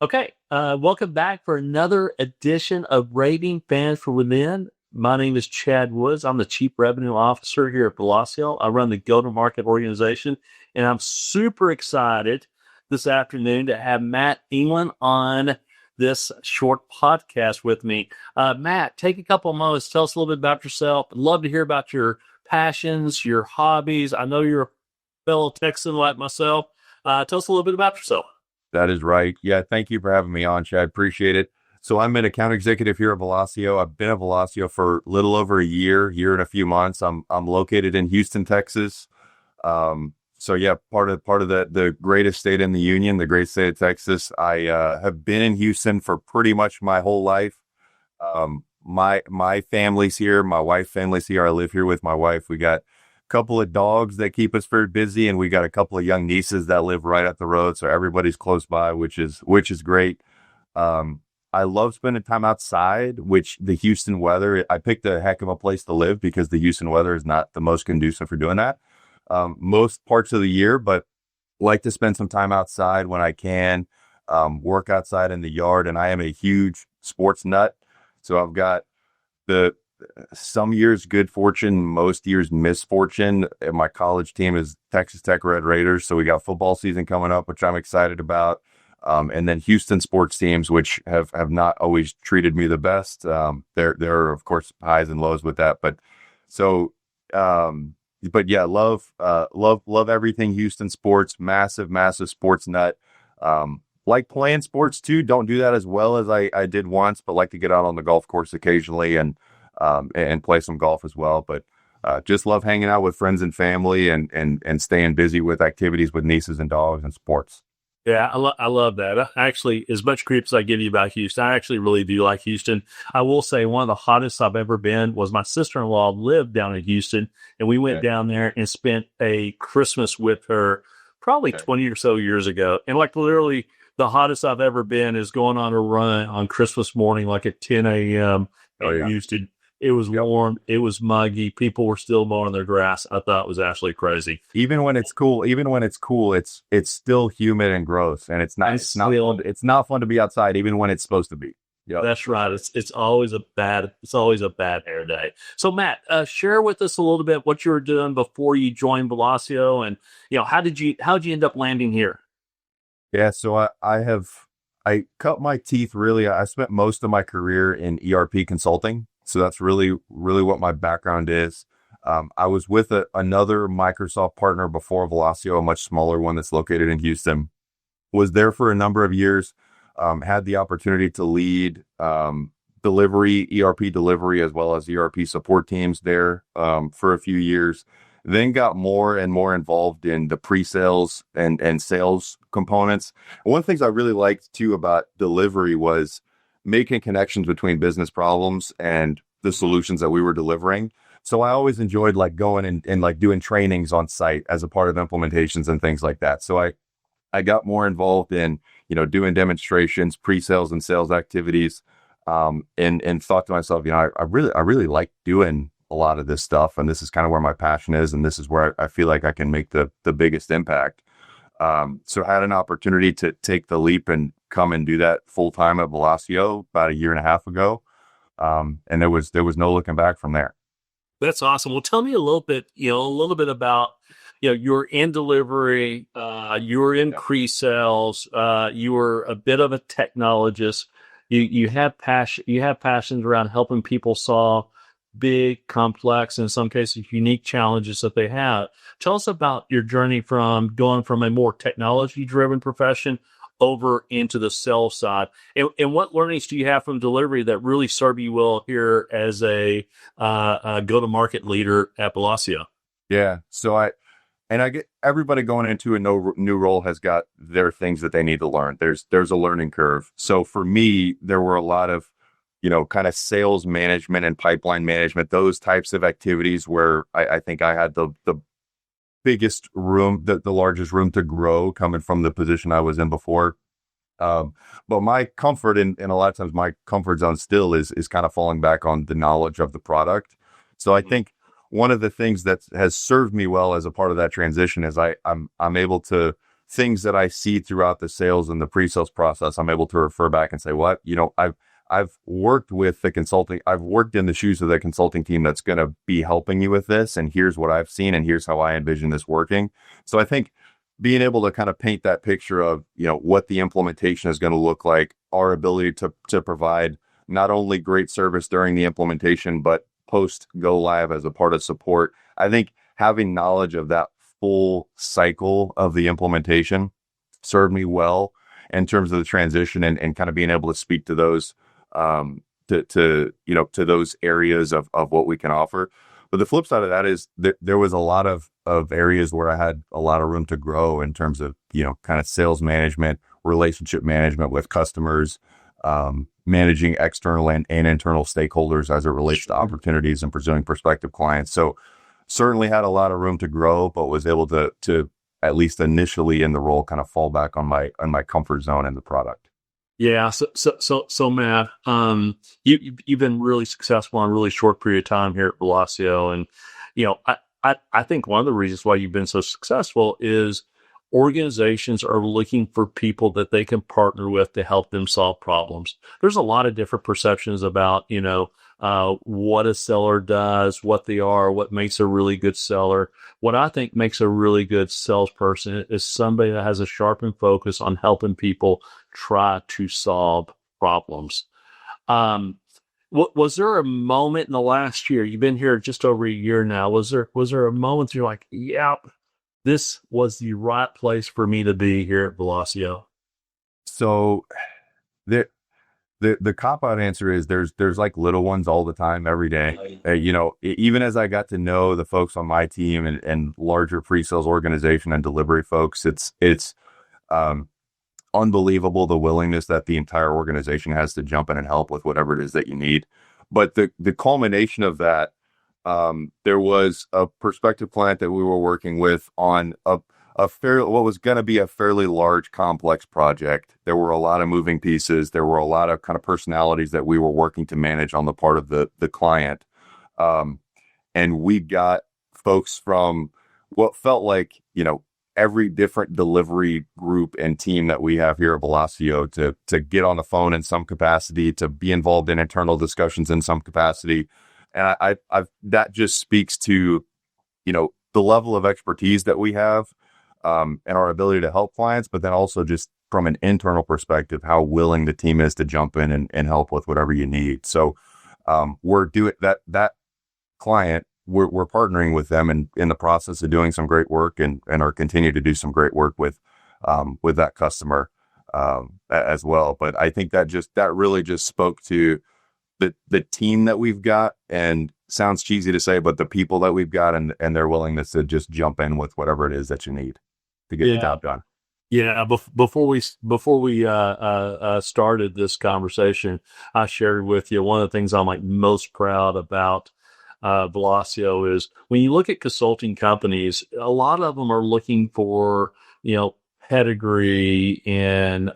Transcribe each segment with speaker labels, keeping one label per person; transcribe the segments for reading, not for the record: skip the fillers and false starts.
Speaker 1: Okay, welcome back for another edition of Raving Fans from Within. My name is Chad Woods. I'm the Chief Revenue Officer here at Velosio. I run the go-to-market organization, and I'm super excited this afternoon to have Matt Englund on this short podcast with me. Matt, take a couple of moments. Tell us a little bit about yourself. I'd love to hear about your passions, your hobbies. I know you're a fellow Texan like myself. Tell us a little bit about yourself.
Speaker 2: That is right. Yeah, thank you for having me on, Chad. Appreciate it. So I'm an account executive here at Velosio. I've been at Velosio for a little over a year and a few months. I'm located in Houston, Texas. So yeah, part of the greatest state in the union, the great state of Texas. I have been in Houston for pretty much my whole life. My family's here. My wife's family's here. I live here with my wife. We got couple of dogs that keep us very busy, and we got a couple of young nieces that live right up the road, so everybody's close by, which is great. I love spending time outside, which the Houston weather, I picked a heck of a place to live because the Houston weather is not the most conducive for doing that most parts of the year, but like to spend some time outside when I can, work outside in the yard. And I am a huge sports nut, so I've got some years good fortune, most years misfortune. My college team is Texas Tech Red Raiders, so we got football season coming up, which I'm excited about. And then Houston sports teams, which have not always treated me the best. There are of course highs and lows with that, but yeah, love everything Houston sports. Massive sports nut. Like playing sports too. Don't do that as well as I did once, but like to get out on the golf course occasionally and play some golf as well. But just love hanging out with friends and family and staying busy with activities with nieces and dogs and sports.
Speaker 1: Yeah, I love that. I actually, as much creep as I give you about Houston, I actually really do like Houston. I will say one of the hottest I've ever been was my sister-in-law lived down in Houston, and we went down there and spent a Christmas with her probably 20 or so years ago. And like literally the hottest I've ever been is going on a run on Christmas morning, like at 10 a.m. in Houston. It was warm. It was muggy. People were still mowing their grass. I thought it was actually crazy.
Speaker 2: Even when it's cool, it's still humid and gross, and it's not fun to be outside, even when it's supposed to be.
Speaker 1: Yeah, that's right. It's always a bad hair day. So Matt, share with us a little bit what you were doing before you joined Velosio, and how'd you end up landing here?
Speaker 2: Yeah, so I cut my teeth really. I spent most of my career in ERP consulting. So that's really what my background is. I was with another Microsoft partner before Velosio, a much smaller one that's located in Houston. Was there for a number of years, had the opportunity to lead delivery, ERP delivery, as well as ERP support teams there for a few years. Then got more and more involved in the pre-sales and sales components. One of the things I really liked too about delivery was making connections between business problems and the solutions that we were delivering. So I always enjoyed like going and like doing trainings on site as a part of implementations and things like that. So I got more involved in, doing demonstrations, pre-sales and sales activities, and thought to myself, I really like doing a lot of this stuff. And this is kind of where my passion is. And this is where I feel like I can make the biggest impact. So I had an opportunity to take the leap and come and do that full time at Velosio about a year and a half ago. And there was no looking back from there.
Speaker 1: That's awesome. Well, tell me a little bit about, you're in delivery, you're in pre-sales, you were a bit of a technologist. You have passions around helping people solve big, complex, in some cases, unique challenges that they have. Tell us about your journey from going from a more technology-driven profession over into the sales side. And what learnings do you have from delivery that really serve you well here as a go-to-market leader at Velosio?
Speaker 2: Yeah. So I get everybody going into a new role has got their things that they need to learn. There's a learning curve. So for me, there were a lot of kind of sales management and pipeline management, those types of activities where I think I had the biggest room, the largest room to grow coming from the position I was in before. But my comfort and a lot of times my comfort zone still is kind of falling back on the knowledge of the product. So I think one of the things that has served me well as a part of that transition is I'm able to things that I see throughout the sales and the pre-sales process, I'm able to refer back and say, what, I've worked with the consulting, I've worked in the shoes of the consulting team that's going to be helping you with this. And here's what I've seen, and here's how I envision this working. So I think being able to kind of paint that picture of, what the implementation is going to look like, our ability to provide not only great service during the implementation, but post go live as a part of support. I think having knowledge of that full cycle of the implementation served me well in terms of the transition, and kind of being able to speak to those, to those areas of what we can offer. But the flip side of that is that there was a lot of areas where I had a lot of room to grow in terms of, kind of sales management, relationship management with customers, managing external and internal stakeholders as it relates to opportunities and pursuing prospective clients. So certainly had a lot of room to grow, but was able to at least initially in the role kind of fall back on my comfort zone in the product.
Speaker 1: Yeah. So Matt, you've been really successful in a really short period of time here at Velosio. And, I think one of the reasons why you've been so successful is organizations are looking for people that they can partner with to help them solve problems. There's a lot of different perceptions about, what a seller does, what they are, what makes a really good seller. What I think makes a really good salesperson is somebody that has a sharpened focus on helping people try to solve problems. Was there a moment in the last year, you've been here just over a year now, was there a moment you're like, yep, this was the right place for me to be here at Velosio?
Speaker 2: So the cop-out answer is there's like little ones all the time, every day. Even as I got to know the folks on my team and larger pre-sales organization and delivery folks, it's unbelievable the willingness that the entire organization has to jump in and help with whatever it is that you need. But the culmination of that, there was a prospective client that we were working with on what was going to be a fairly large, complex project. There were a lot of moving pieces. There were a lot of kind of personalities that we were working to manage on the part of the client. And we got folks from what felt like, every different delivery group and team that we have here at Velosio to get on the phone in some capacity, to be involved in internal discussions in some capacity. And I've that just speaks to, the level of expertise that we have, and our ability to help clients, but then also just from an internal perspective, how willing the team is to jump in and help with whatever you need. So, we're doing that client, we're partnering with them in the process of doing some great work, and are continue to do some great work with that customer, as well. But I think that really just spoke to the team that we've got, and sounds cheesy to say, but the people that we've got and their willingness to just jump in with whatever it is that you need to get the job done.
Speaker 1: Yeah. Before we started this conversation, I shared with you one of the things I'm like most proud about Velosio is when you look at consulting companies, a lot of them are looking for, pedigree and,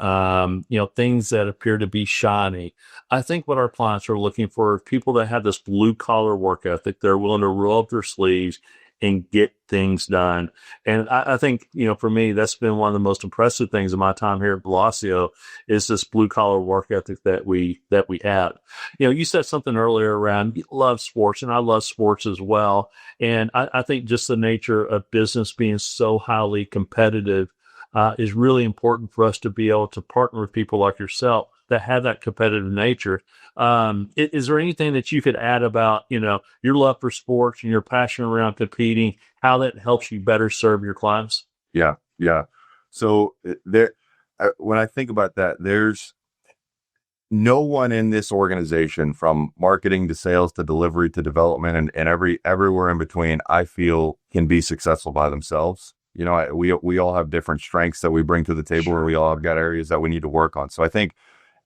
Speaker 1: things that appear to be shiny. I think what our clients are looking for are people that have this blue collar work ethic. They're willing to roll up their sleeves and get things done. And I think, for me, that's been one of the most impressive things in my time here at Velosio is this blue collar work ethic that we have. You said something earlier around you love sports, and I love sports as well. And I think just the nature of business being so highly competitive is really important for us to be able to partner with people like yourself that have that competitive nature. Is there anything that you could add about, your love for sports and your passion around competing, how that helps you better serve your clients?
Speaker 2: Yeah. So when I think about that, there's no one in this organization, from marketing to sales to delivery to development and everywhere in between, I feel can be successful by themselves. We all have different strengths that we bring to the table,
Speaker 1: Sure.
Speaker 2: Or we all have got areas that we need to work on. So I think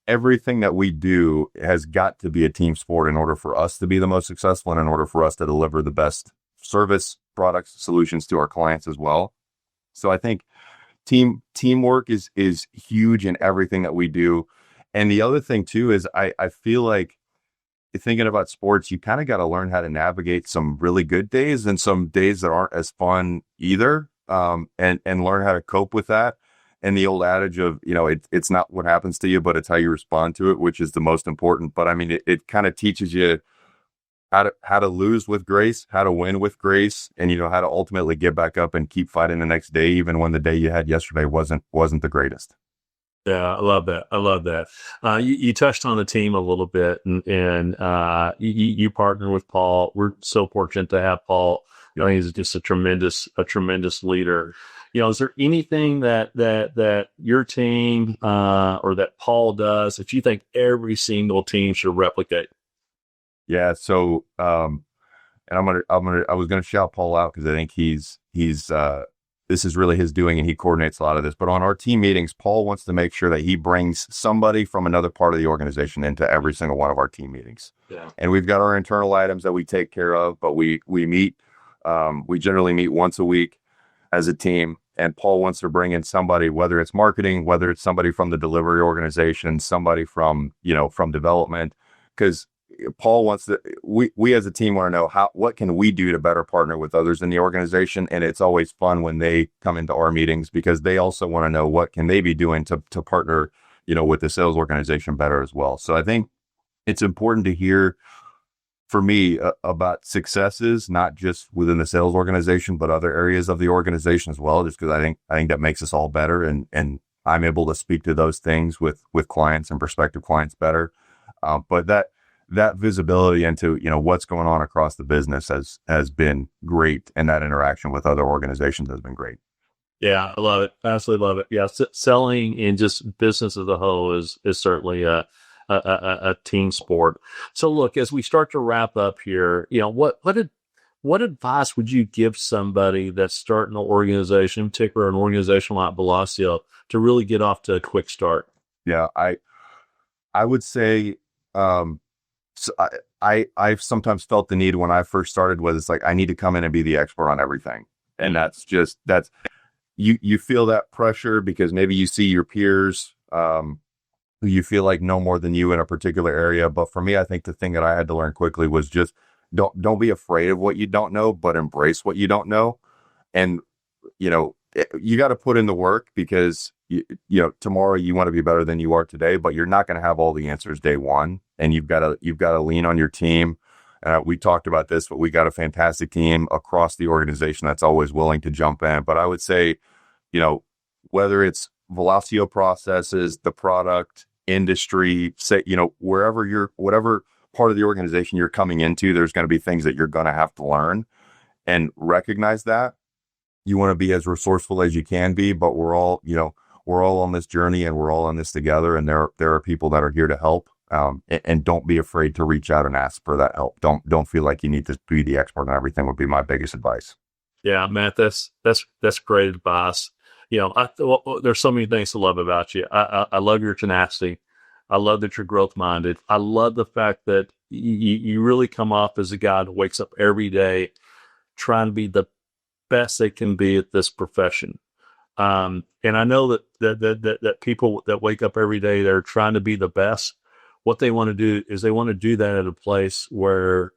Speaker 2: everything that we do has got to be a team sport in order for us to be the most successful, and in order for us to deliver the best service, products, solutions to our clients as well. So I think teamwork is huge in everything that we do. And the other thing too is I feel like, thinking about sports, you kind of got to learn how to navigate some really good days and some days that aren't as fun either. and learn how to cope with that. And the old adage of, it's not what happens to you, but it's how you respond to it, which is the most important. But I mean, it kind of teaches you how to lose with grace, how to win with grace, and how to ultimately get back up and keep fighting the next day, even when the day you had yesterday wasn't the greatest.
Speaker 1: Yeah, I love that. I love that. You touched on the team a little bit, and you partner with Paul. We're so fortunate to have Paul. He's just a tremendous leader. Is there anything that your team or that Paul does that you think every single team should replicate?
Speaker 2: Yeah. So, and I was gonna shout Paul out because I think he's this is really his doing, and he coordinates a lot of this. But on our team meetings, Paul wants to make sure that he brings somebody from another part of the organization into every single one of our team meetings.
Speaker 1: Yeah.
Speaker 2: And we've got our internal items that we take care of, but we meet. We generally meet once a week as a team. And Paul wants to bring in somebody, whether it's marketing, whether it's somebody from the delivery organization, somebody from from development, because Paul wants to, we as a team want to know what can we do to better partner with others in the organization. And it's always fun when they come into our meetings because they also want to know what can they be doing to partner, with the sales organization better as well. So I think it's important to hear for me about successes, not just within the sales organization, but other areas of the organization as well, just because I think that makes us all better. And I'm able to speak to those things with clients and prospective clients better. But that visibility into what's going on across the business has been great, and that interaction with other organizations has been great.
Speaker 1: Yeah, I love it. Absolutely love it. Yeah, selling in just business as a whole is certainly a team sport. So look, as we start to wrap up here, what advice would you give somebody that's starting an organization, in particular an organization like Velosio, to really get off to a quick start?
Speaker 2: Yeah, I would say. So I've sometimes felt the need when I first started was it's like I need to come in and be the expert on everything, and that's you feel that pressure because maybe you see your peers who you feel like know more than you in a particular area. But for me, I think the thing that I had to learn quickly was just don't be afraid of what you don't know, but embrace what you don't know, and you got to put in the work because tomorrow you want to be better than you are today, but you're not going to have all the answers day one, and you've got to lean on your team. We talked about this, but we got a fantastic team across the organization that's always willing to jump in. But I would say, whether it's Velosio processes, the product, industry, say, whatever part of the organization you're coming into, there's going to be things that you're going to have to learn and recognize that. You want to be as resourceful as you can be, but we're all on this journey and we're all on this together. And there are people that are here to help. And don't be afraid to reach out and ask for that help. Don't feel like you need to be the expert on everything would be my biggest advice.
Speaker 1: Yeah, Matt, that's great advice. There's so many things to love about you. I love your tenacity. I love that you're growth minded. I love the fact that you really come off as a guy that wakes up every day trying to be the best they can be at this profession. And I know that people that wake up every day, they're trying to be the best. What they want to do is they want to do that at a place where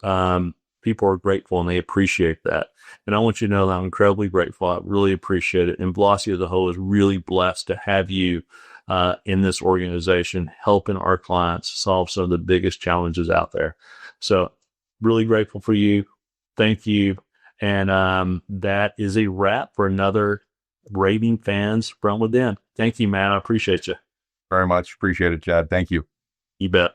Speaker 1: people are grateful and they appreciate that. And I want you to know that I'm incredibly grateful. I really appreciate it. And Velosio as a whole is really blessed to have you in this organization, helping our clients solve some of the biggest challenges out there. So really grateful for you. Thank you. And that is a wrap for another Raving Fans from Within. Thank you, man. I appreciate you.
Speaker 2: Very much. Appreciate it, Chad. Thank you.
Speaker 1: You bet.